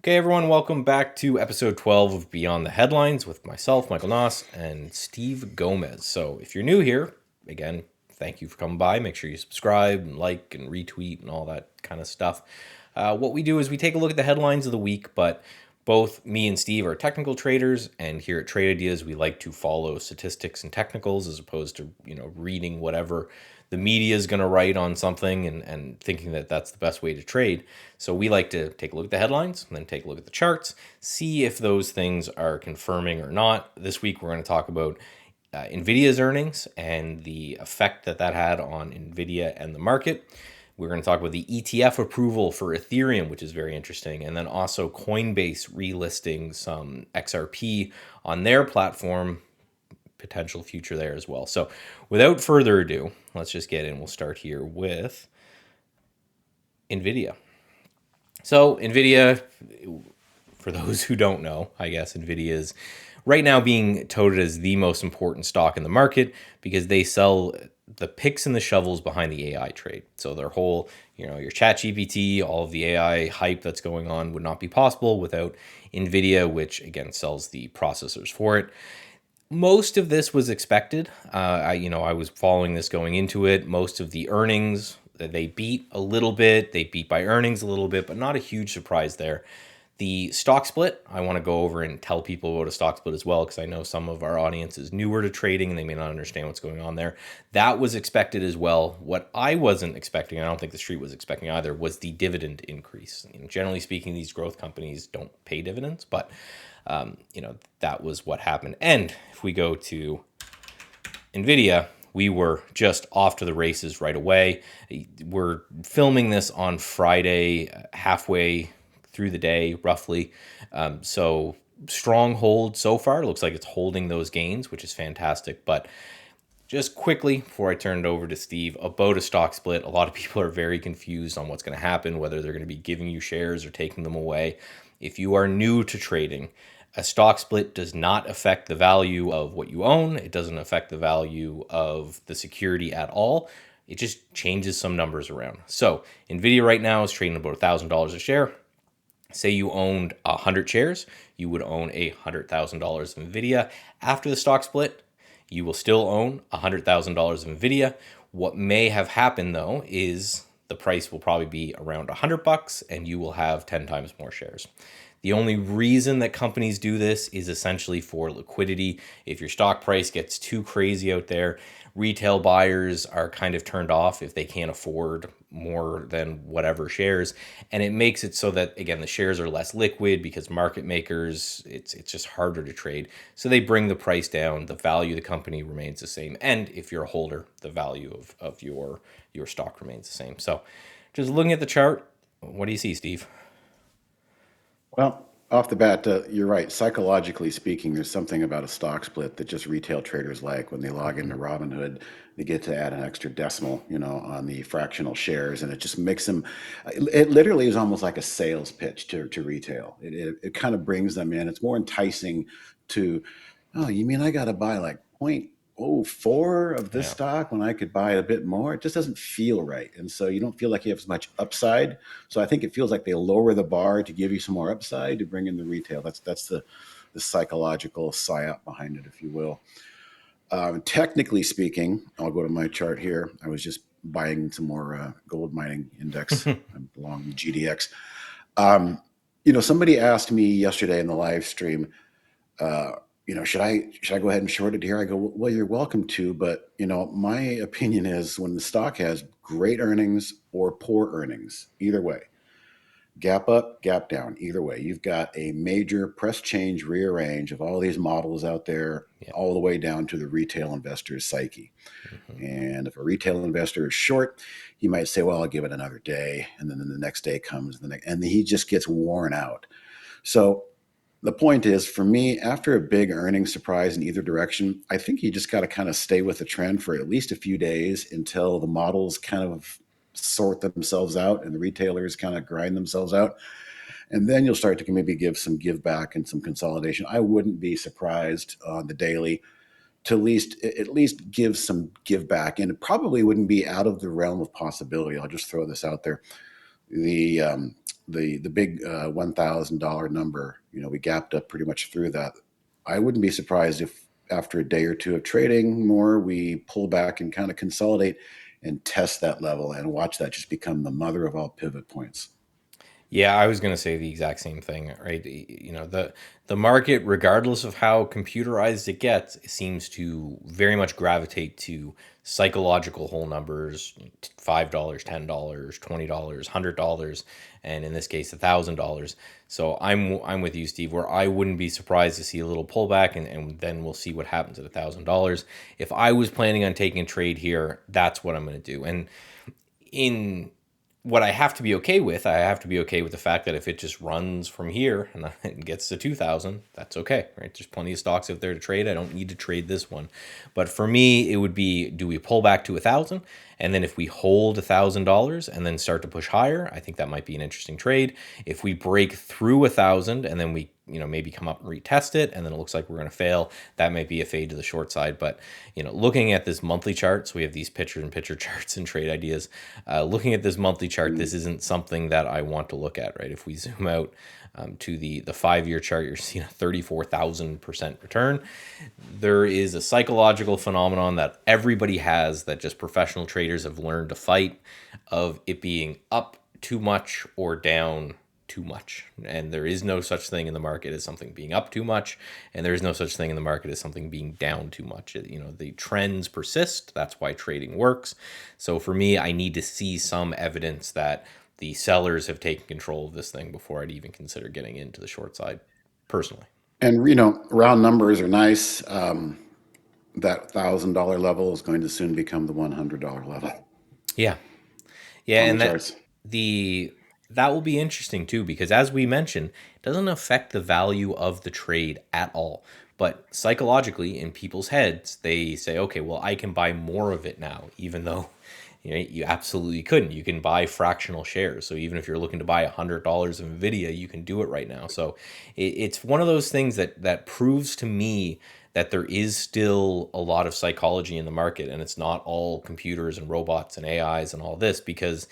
Okay, everyone, welcome back to episode 12 of Beyond the Headlines with myself, Michael Noss, and Steve Gomez. So, if you're new here, again, thank you for coming by. Make sure you subscribe and like and retweet and all that kind of stuff. What we do is we take a look at the headlines of the week, but both me and Steve are technical traders, and here at Trade Ideas, we like to follow statistics and technicals as opposed to reading whatever the media is going to write on something and thinking that that's the best way to trade. So we like to take a look at the headlines and then take a look at the charts, see if those things are confirming or not. This week we're going to talk about Nvidia's earnings and the effect that that had on Nvidia and the market. We're going to talk about the ETF approval for Ethereum, which is very interesting, and then also Coinbase relisting some XRP on their platform, potential future there as well. So without further ado, let's just get in. We'll start here with Nvidia. So Nvidia, for those who don't know, I guess Nvidia is right now being touted as the most important stock in the market because they sell the picks and the shovels behind the AI trade. So their whole, your chat GPT, all of the AI hype that's going on would not be possible without Nvidia, which again sells the processors for it. Most of this was expected. I was following this going into it. Most of the earnings they beat a little bit. They beat by earnings a little bit, but not a huge surprise there. The stock split, I want to go over and tell people about a stock split as well, because I know some of our audience is newer to trading and they may not understand what's going on there. That was expected as well. What I wasn't expecting, I don't think the street was expecting either, was the dividend increase. Generally speaking, these growth companies don't pay dividends, but that was what happened. And if we go to Nvidia, we were just off to the races right away. We're filming this on Friday, halfway through the day, roughly. So strong hold so far. Looks like it's holding those gains, which is fantastic. But just quickly, before I turn it over to Steve, about a stock split, a lot of people are very confused on what's going to happen, whether they're going to be giving you shares or taking them away. If you are new to trading, a stock split does not affect the value of what you own. It doesn't affect the value of the security at all. It just changes some numbers around. So Nvidia right now is trading about $1,000 a share. Say you owned 100 shares, you would own $100,000 of Nvidia. After the stock split, you will still own $100,000 of Nvidia. What may have happened though is the price will probably be around $100 and you will have 10 times more shares. The only reason that companies do this is essentially for liquidity. If your stock price gets too crazy out there, retail buyers are kind of turned off if they can't afford more than whatever shares, and it makes it so that again the shares are less liquid because market makers, it's just harder to trade, so they bring the price down. The value of the company remains the same, and if you're a holder, the value of your stock remains the same. So just looking at the chart, what do you see, Steve? Well, off the bat, you're right. Psychologically speaking, there's something about a stock split that just retail traders like. When they log into Robinhood, they get to add an extra decimal, on the fractional shares, and it just makes them. It literally is almost like a sales pitch to retail. It kind of brings them in. It's more enticing to, oh, you mean I got to buy like 0.04 of this Yeah. stock when I could buy a bit more? It just doesn't feel right, and so you don't feel like you have as much upside. So I think it feels like they lower the bar to give you some more upside to bring in the retail. That's the psychological psyop behind it, if you will. Technically speaking, I'll go to my chart here. I was just buying some more gold mining index. I belong to GDX. Um, somebody asked me yesterday in the live stream, uh, should I go ahead and short it here? I go, well, you're welcome to, but my opinion is when the stock has great earnings or poor earnings, either way, gap up, gap down, either way, you've got a major press change, rearrange of all these models out there, Yeah. all the way down to the retail investor's psyche. Mm-hmm. And if a retail investor is short, he might say, well, I'll give it another day. And then the next day comes, and he just gets worn out. So the point is, for me, after a big earnings surprise in either direction, I think you just got to kind of stay with the trend for at least a few days until the models kind of sort themselves out and the retailers kind of grind themselves out. And then you'll start to maybe give back and some consolidation. I wouldn't be surprised on the daily to at least give some give back. And it probably wouldn't be out of the realm of possibility. I'll just throw this out there. the the big $1,000 number. We gapped up pretty much through that. I wouldn't be surprised if after a day or two of trading more, we pull back and kind of consolidate and test that level and watch that just become the mother of all pivot points. Yeah, I was going to say the exact same thing, right? The market, regardless of how computerized it gets, seems to very much gravitate to psychological whole numbers, $5, $10, $20, $100, and in this case, $1,000. So I'm with you, Steve, where I wouldn't be surprised to see a little pullback, and then we'll see what happens at $1,000. If I was planning on taking a trade here, that's what I'm going to do. And in what I have to be okay with, I have to be okay with the fact that if it just runs from here and it gets to 2,000, that's okay, right? There's plenty of stocks out there to trade. I don't need to trade this one. But for me, it would be, do we pull back to 1,000? And then if we hold $1,000 and then start to push higher, I think that might be an interesting trade. If we break through 1,000 and then we, maybe come up and retest it, and then it looks like we're going to fail, that might be a fade to the short side. But, looking at this monthly chart, so we have these picture charts and trade ideas. Looking at this monthly chart, this isn't something that I want to look at, right? If we zoom out to the 5-year chart, you're seeing a 34,000% return. There is a psychological phenomenon that everybody has, that just professional traders have learned to fight, of it being up too much or down too much. And there is no such thing in the market as something being up too much, and there is no such thing in the market as something being down too much. The trends persist. That's why trading works. So for me, I need to see some evidence that the sellers have taken control of this thing before I'd even consider getting into the short side, personally. And round numbers are nice. That $1,000 level is going to soon become the $100 level Yeah. Yeah, on the and charts. the that will be interesting too, because as we mentioned, it doesn't affect the value of the trade at all. But psychologically, in people's heads, they say, okay, well, I can buy more of it now, even though you absolutely couldn't. You can buy fractional shares. So even if you're looking to buy $100 of Nvidia, you can do it right now. So it's one of those things that proves to me that there is still a lot of psychology in the market, and it's not all computers and robots and AIs and all this, because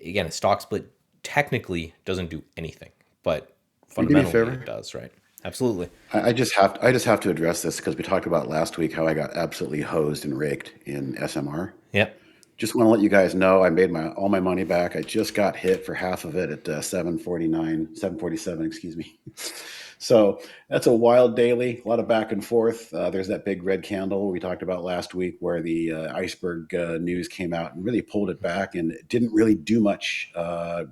again, a stock split technically doesn't do anything, but Can you do me a fundamentally it favor? does, right? Absolutely. I just have to address this because we talked about last week how I got absolutely hosed and raked in SMR. Yep. Just want to let you guys know I made all my money back. I just got hit for half of it at 749, 747, excuse me. So that's a wild daily, a lot of back and forth. There's that big red candle we talked about last week where the iceberg news came out and really pulled it back, and it didn't really do much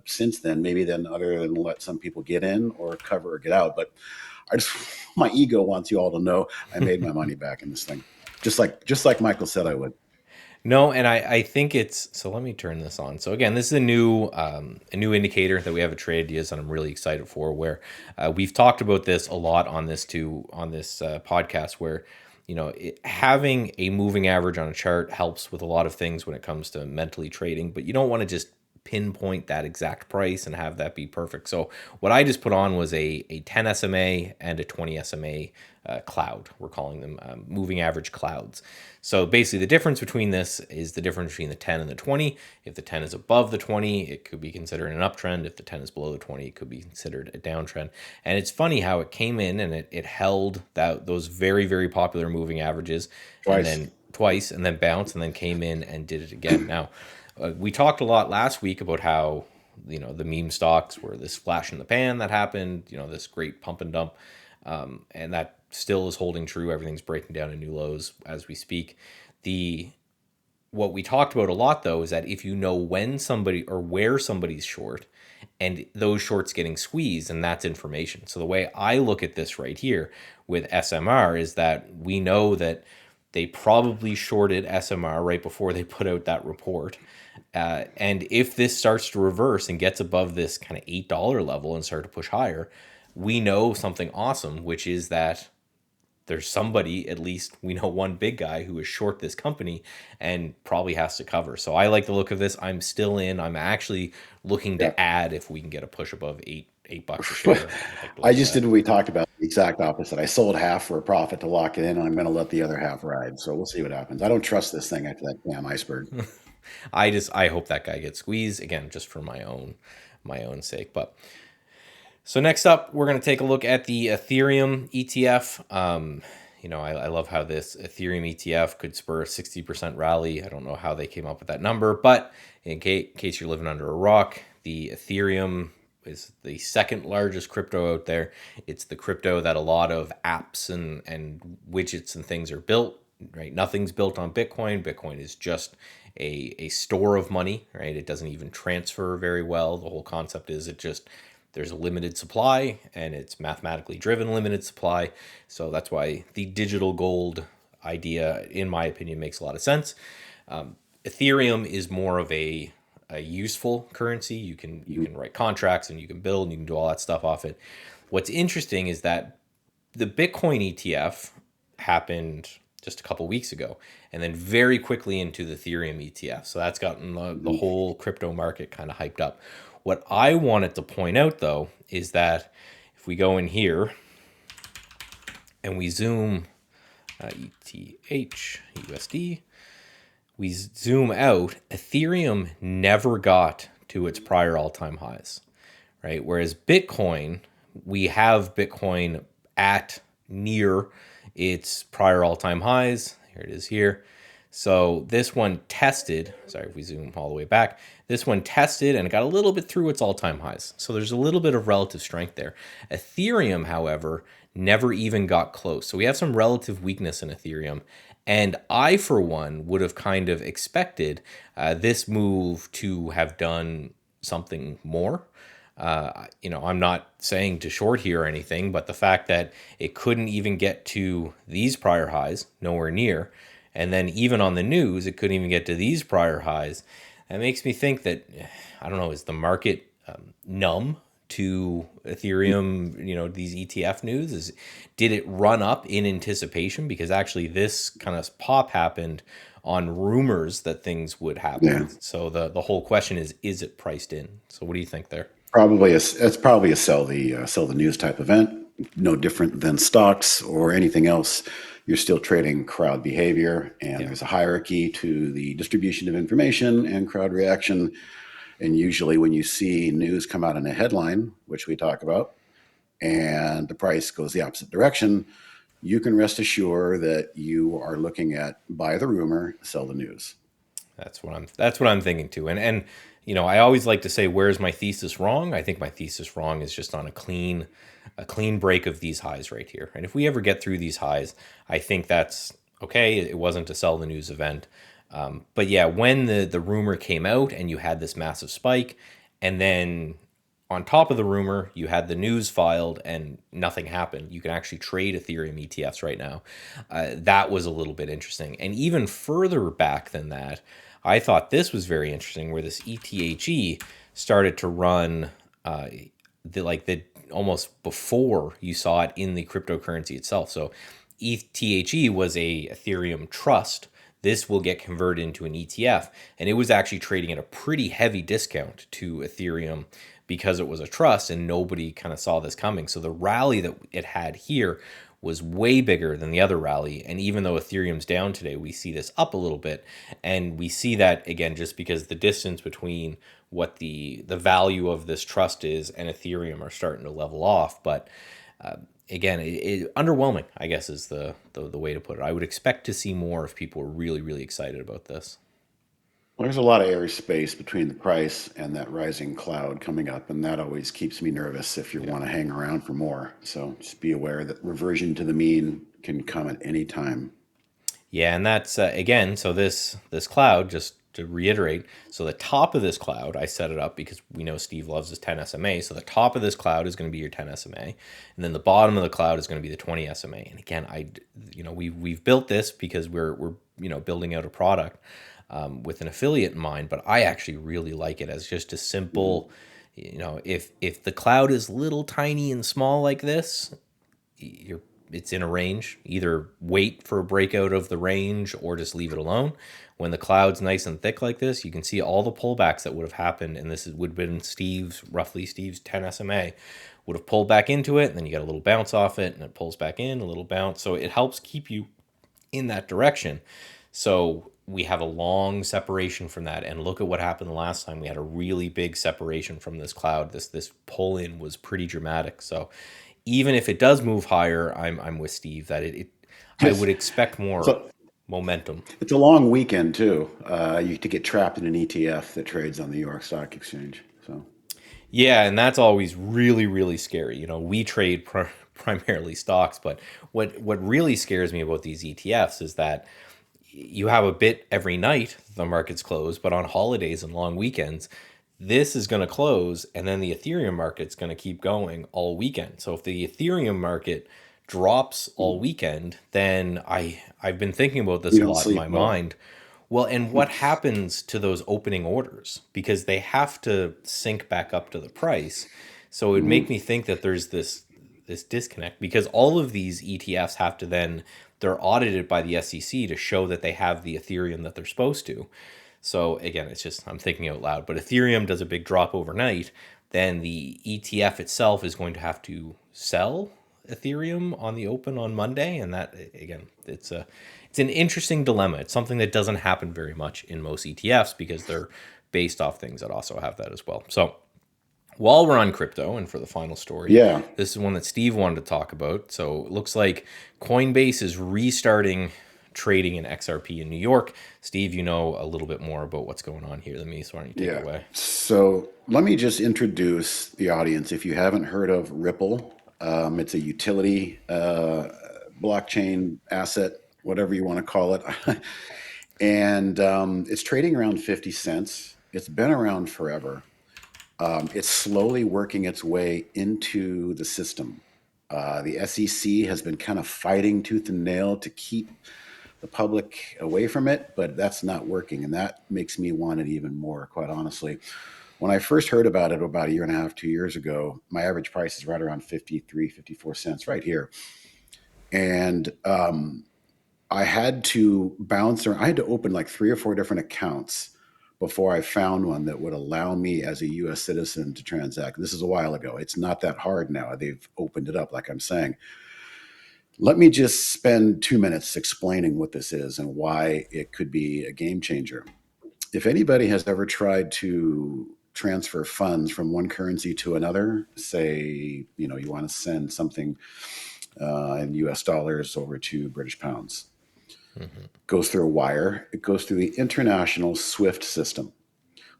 since then, maybe then other than let some people get in or cover or get out. But I just, my ego wants you all to know I made my money back in this thing, just like Michael said I would. No, and I think it's, so let me turn this on. So again, this is a new indicator that we have at Trade Ideas that I'm really excited for. Where we've talked about this a lot on this too, on this podcast, where having a moving average on a chart helps with a lot of things when it comes to mentally trading, but you don't want to just pinpoint that exact price and have that be perfect. So what I just put on was a 10 SMA and a 20 SMA cloud. We're calling them moving average clouds. So basically the difference between this is the difference between the 10 and the 20. If the 10 is above the 20, it could be considered an uptrend. If the 10 is below the 20, it could be considered a downtrend. And it's funny how it came in and it held those very, very popular moving averages, and Twice. then twice, and then bounced, and then came in and did it again. Now, we talked a lot last week about how the meme stocks were this flash in the pan that happened, this great pump and dump, and that still is holding true. Everything's breaking down to new lows as we speak. The What we talked about a lot though is that if you know when somebody or where somebody's short, and those shorts getting squeezed, and that's information. So the way I look at this right here with SMR is that we know that they probably shorted SMR right before they put out that report. And if this starts to reverse and gets above this kind of $8 level and start to push higher, we know something awesome, which is that there's somebody, at least we know one big guy who is short this company and probably has to cover. So I like the look of this. I'm still in. I'm actually looking Yeah. to add if we can get a push above $8 a share. I'd like to I look at just that. did what we talked about, the exact opposite. I sold half for a profit to lock it in, and I'm going to let the other half ride. So we'll see what happens. I don't trust this thing after that damn iceberg. I hope that guy gets squeezed again, just for my own my own sake. But so next up, we're going to take a look at the Ethereum ETF. I love how this Ethereum ETF could spur a 60% rally. I don't know how they came up with that number, but in case you're living under a rock, the Ethereum is the second largest crypto out there. It's the crypto that a lot of apps and widgets and things are built, right? Nothing's built on Bitcoin. Bitcoin is just a store of money, right? It doesn't even transfer very well. The whole concept is there's a limited supply and it's mathematically driven limited supply. So that's why the digital gold idea, in my opinion, makes a lot of sense. Ethereum is more of a useful currency. You can write contracts and you can build and you can do all that stuff off it. What's interesting is that the Bitcoin ETF happened just a couple weeks ago, and then very quickly into the Ethereum ETF. So that's gotten the whole crypto market kind of hyped up. What I wanted to point out, though, is that if we go in here and we zoom ETH USD, we zoom out, Ethereum never got to its prior all-time highs, right? Whereas Bitcoin, we have Bitcoin at near its prior all-time highs. Here it is here. So this one tested, sorry if we zoom all the way back, this one tested and it got a little bit through its all-time highs. So there's a little bit of relative strength there. Ethereum, however, never even got close. So we have some relative weakness in Ethereum. And I, for one, would have kind of expected this move to have done something more. I'm not saying to short here or anything, but the fact that it couldn't even get to these prior highs, nowhere near, and then even on the news, it couldn't even get to these prior highs. That makes me think that, I don't know, is the market numb to Ethereum, these ETF news? Did it run up in anticipation? Because actually this kind of pop happened on rumors that things would Yeah. happen. So the whole question is it priced in? So what do you think there? It's probably a sell the news type event, no different than stocks or anything else. You're still trading crowd behavior, and Yeah. there's a hierarchy to the distribution of information and crowd reaction. And usually, when you see news come out in a headline, which we talk about, and the price goes the opposite direction, you can rest assured that you are looking at buy the rumor, sell the news. That's what I'm thinking too. And I always like to say, where's my thesis wrong? I think my thesis wrong is just on a clean break of these highs right here. And if we ever get through these highs, I think that's okay. It wasn't a sell the news event. But yeah, when the rumor came out and you had this massive spike, and then on top of the rumor, you had the news filed and nothing happened. You can actually trade Ethereum ETFs right now. That was a little bit interesting. And even further back than that, I thought this was very interesting where this ETHE started to run the almost before you saw it in the cryptocurrency itself. So ETHE was a Ethereum trust. This will get converted into an ETF, and it was actually trading at a pretty heavy discount to Ethereum because it was a trust and nobody kind of saw this coming. So the rally that it had here was way bigger than the other rally. And even though Ethereum's down today, we see this up a little bit. And we see that again just because the distance between what the value of this trust is and Ethereum are starting to level off. But again, underwhelming, I guess, is the way to put it. I would expect to see more if people are really, really excited about this. Well, there's a lot of airspace between the price and that rising cloud coming up, and that always keeps me nervous if you Yeah. want to hang around for more. So just be aware that reversion to the mean can come at any time. Yeah, and that's again. So this cloud, just to reiterate, so the top of this cloud, I set it up because we know Steve loves his 10 SMA. So the top of this cloud is going to be your 10 SMA, and then the bottom of the cloud is going to be the 20 SMA. And again, we've built this because we're building out a product with an affiliate in mind. But I actually really like it as just a Mhm. simple. If the cloud is little tiny and small like this, you're it's in a range. Either wait for a breakout of the range or just leave it alone. When the cloud's nice and thick like this, you can see all the pullbacks that would have happened, and would have been Steve's 10 SMA would have pulled back into it, and then you get a little bounce off it, and it pulls back in a little bounce. So it helps keep you in that direction. So we have a long separation from that, and look at what happened the last time we had a really big separation from this cloud. This pull in was pretty dramatic. So even if it does move higher, I'm with Steve that it I Yes. would expect more So momentum. it's a long weekend too. You to get trapped in an ETF that trades on the New York Stock Exchange. So Yeah, and that's always really, really scary. We trade primarily stocks, but what really scares me about these ETFs is that you have a bit every night the market's closed, but on holidays and long weekends, this is going to close, and then the Ethereum market's going to keep going all weekend. So if the Ethereum market drops all weekend, then I've been thinking about this you a don't lot in sleep my well. mind. Well, and what happens to those opening orders? Because they have to sync back up to the price. So it would make Mhm. me think that there's this disconnect because all of these ETFs have to then they're audited by the SEC to show that they have the Ethereum that they're supposed to. So again, it's just I'm thinking out loud. But Ethereum does a big drop overnight, then the ETF itself is going to have to sell Ethereum on the open on Monday, and that again, it's an interesting dilemma. It's something that doesn't happen very much in most ETFs because they're based off things that also have that as well. So while we're on crypto, and for the final story, Yeah. this is one that Steve wanted to talk about. So it looks like Coinbase is restarting trading in XRP in New York. Steve, you know a little bit more about what's going on here than me, so why don't you take it Yeah. away? So let me just introduce the audience. If you haven't heard of Ripple, it's a utility blockchain asset, whatever you want to call it. And it's trading around 50 cents. It's been around forever. It's slowly working its way into the system. The SEC has been kind of fighting tooth and nail to keep the public away from it, but that's not working. And that makes me want it even more, quite honestly. When I first heard about it about a year and a half, 2 years ago, my average price is right around 53, 54 cents right here. And I had to bounce around. I had to open like 3 or 4 different accounts before I found one that would allow me as a US citizen to transact. This is a while ago. It's not that hard now. They've opened it up, like I'm saying. Let me just spend 2 minutes explaining what this is and why it could be a game changer. If anybody has ever tried to transfer funds from one currency to another, say, you want to send something in US dollars over to British pounds, Mm-hmm. goes through a wire, it goes through the international SWIFT system,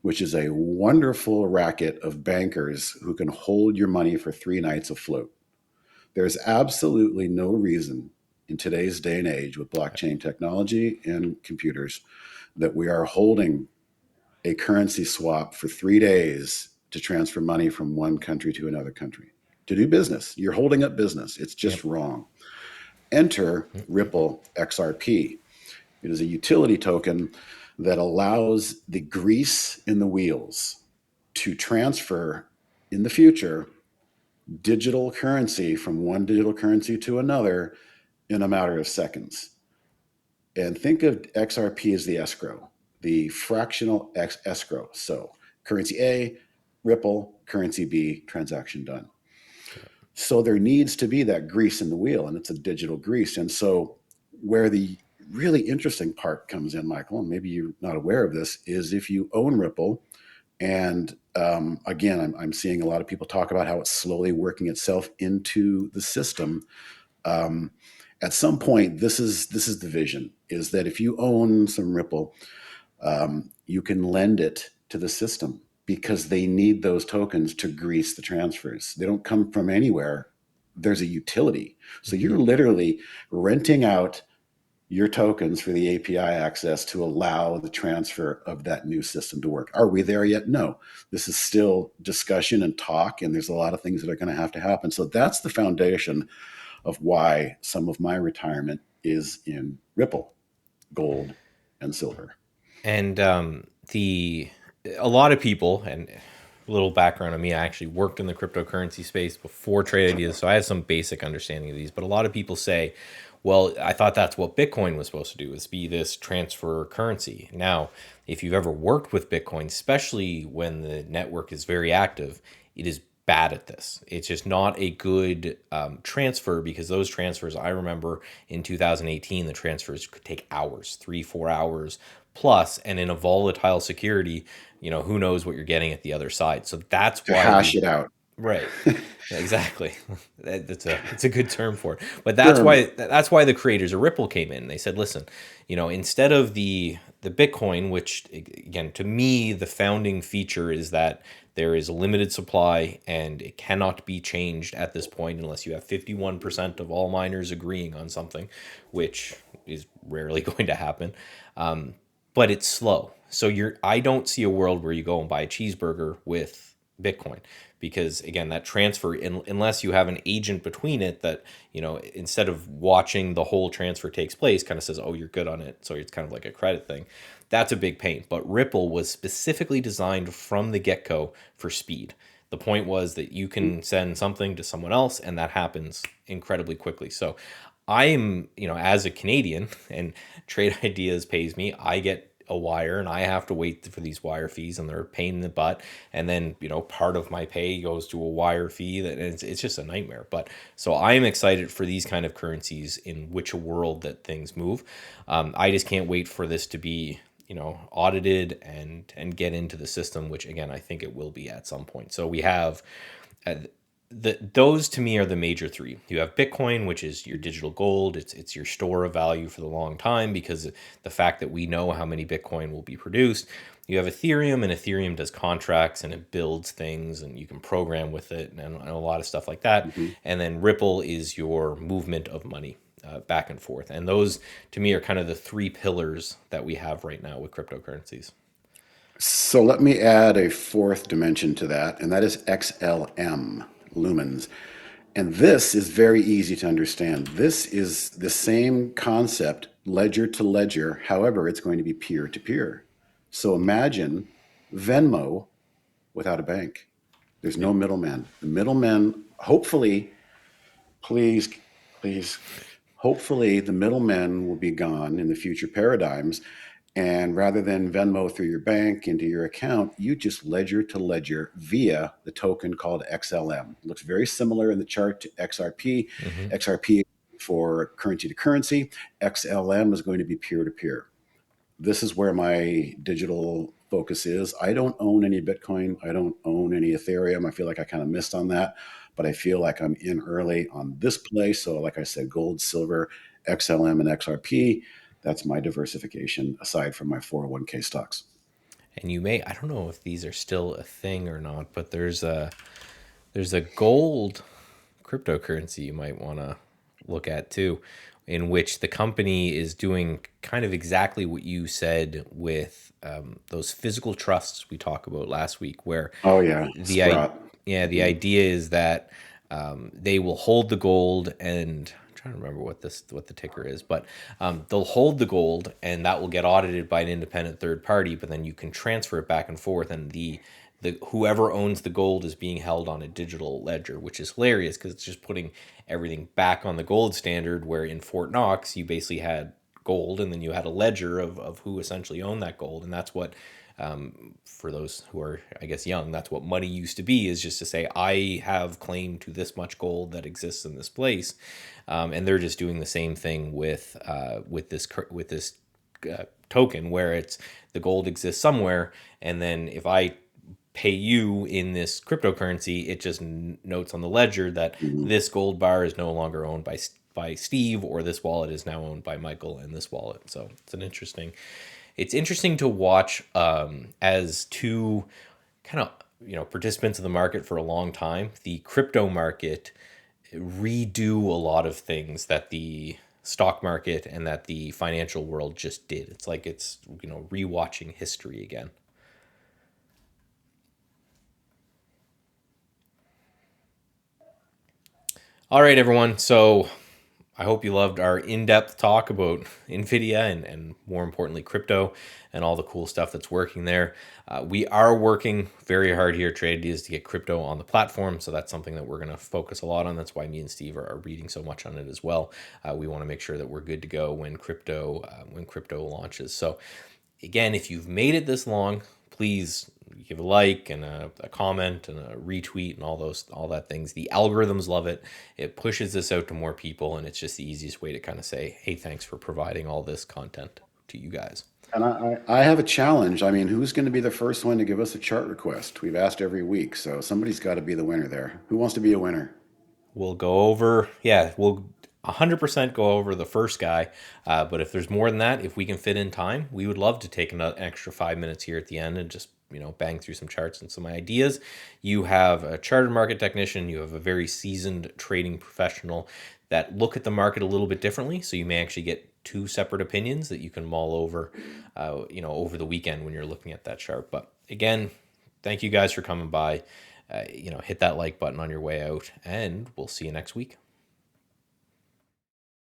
which is a wonderful racket of bankers who can hold your money for 3 nights afloat. There's absolutely no reason in today's day and age with blockchain technology and computers that we are holding a currency swap for 3 days to transfer money from one country to another country to do business. You're holding up business. It's just Yep. wrong. Enter Ripple XRP. It is a utility token that allows the grease in the wheels to transfer in the future digital currency from one digital currency to another in a matter of seconds. And think of XRP as the escrow, the fractional escrow. So currency A, Ripple, currency B, transaction done. So there needs to be that grease in the wheel, and it's a digital grease. And so where the really interesting part comes in, Michael, and maybe you're not aware of this, is if you own Ripple, and again, I'm seeing a lot of people talk about how it's slowly working itself into the system. Um, at some point, this is the vision: is that if you own some Ripple, you can lend it to the system because they need those tokens to grease the transfers. They don't come from anywhere. There's a utility. So Mm-hmm. you're literally renting out your tokens for the API access to allow the transfer of that new system to work. Are we there yet? No. This is still discussion and talk, and there's a lot of things that are going to happen. So that's the foundation of why some of my retirement is in Ripple, gold, and silver. And the a lot of people, and a little background on me, I actually worked in the cryptocurrency space before trade ideas, so I have some basic understanding of these. But a lot of people say, well, I thought that's what Bitcoin was supposed to do, is be this transfer currency. Now, if you've ever worked with Bitcoin, especially when the network is very active, it is bad at this. It's just not a good transfer because those transfers, I remember in 2018, the transfers could take hours, 3, 4 hours plus, and in a volatile security, who knows what you're getting at the other side. So that's To why hash the it out. right. Yeah, exactly. It's a good term for it. But Sure. that's why the creators of Ripple came in. They said, listen, instead of the Bitcoin, which again, to me, the founding feature is that there is a limited supply and it cannot be changed at this point unless you have 51% of all miners agreeing on something, which is rarely going to happen. But it's slow. So I don't see a world where you go and buy a cheeseburger with Bitcoin, because again, that transfer, unless you have an agent between it that, instead of watching the whole transfer takes place, kind of says, oh, you're good on it, so it's kind of like a credit thing. That's a big pain. But Ripple was specifically designed from the get-go for speed. The point was that you can send something to someone else and that happens incredibly quickly. So I'm, as a Canadian, and Trade Ideas pays me, I get a wire and I have to wait for these wire fees, and they're a pain in the butt. And then, part of my pay goes to a wire fee that it's just a nightmare. But so I'm excited for these kind of currencies in which world that things move. I just can't wait for this to be, audited and get into the system, which again, I think it will be at some point. So we have uh, those to me are the major three. You have Bitcoin, which is your digital gold. It's your store of value for the long time because the fact that we know how many Bitcoin will be produced. You have Ethereum, and Ethereum does contracts and it builds things and you can program with it and a lot of stuff like that. Mhm. And then Ripple is your movement of money back and forth. And those to me are kind of the three pillars that we have right now with cryptocurrencies. So let me add a fourth dimension to that, and that is XLM, lumens. And this is very easy to understand. This is the same concept, ledger to ledger. However, it's going to be peer to peer. So imagine Venmo without a bank. There's no Yep. middleman. The middlemen, hopefully, please, please, hopefully, the middlemen will be gone in the future paradigms. And rather than Venmo through your bank into your account, you just ledger to ledger via the token called XLM. It looks very similar in the chart to XRP. Hmm. XRP for currency to currency. XLM is going to be peer to peer. This is where my digital focus is. I don't own any Bitcoin. I don't own any Ethereum. I feel like I kind of missed on that, but I feel like I'm in early on this play. So, like I said, gold, silver, XLM, and XRP. That's my diversification aside from my 401k stocks. And I don't know if these are still a thing or not, but there's a gold cryptocurrency you might want to look at too, in which the company is doing kind of exactly what you said with those physical trusts we talked about last week, where Oh, yeah, the Sprott. yeah, the Mhm. idea is that they will hold the gold, and I'm trying to remember what the ticker is, but they'll hold the gold and that will get audited by an independent third party, but then you can transfer it back and forth, and the whoever owns the gold is being held on a digital ledger, which is hilarious because it's just putting everything back on the gold standard, where in Fort Knox you basically had gold and then you had a ledger of who essentially owned that gold. And that's what, for those who are, I guess, young, that's what money used to be, is just to say, I have claim to this much gold that exists in this place. And they're just doing the same thing with this token, where it's the gold exists somewhere, and then if I pay you in this cryptocurrency, it just notes on the ledger that Mhm. this gold bar is no longer owned by Steve, or this wallet is now owned by Michael and this wallet. So it's interesting to watch, as two kind of participants in the market for a long time. The crypto market redo a lot of things that the stock market and that the financial world just did. It's like it's rewatching history again. All right, everyone. So I hope you loved our in-depth talk about Nvidia and more importantly crypto and all the cool stuff that's working there. We are working very hard here at Trade Ideas to get crypto on the platform, so that's something that we're going to focus a lot on. That's why me and Steve are reading so much on it as well. We want to make sure that we're good to go when crypto launches. So again, if you've made it this long, please give a like and a comment and a retweet and all that things. The algorithms love it. It pushes this out to more people, and it's just the easiest way to kind of say, hey, thanks for providing all this content to you guys. And I have a challenge. I mean, who's going to be the first one to give us a chart request? We've asked every week, so somebody's got to be the winner there. Who wants to be a winner? We'll go over, yeah, we'll 100% go over the first guy. But if there's more than that, if we can fit in time, we would love to take an extra 5 minutes here at the end and just, bang through some charts and some ideas. You have a chartered market technician, you have a very seasoned trading professional that look at the market a little bit differently. So you may actually get two separate opinions that you can mull over, over the weekend when you're looking at that chart. But again, thank you guys for coming by. Hit that like button on your way out, and we'll see you next week.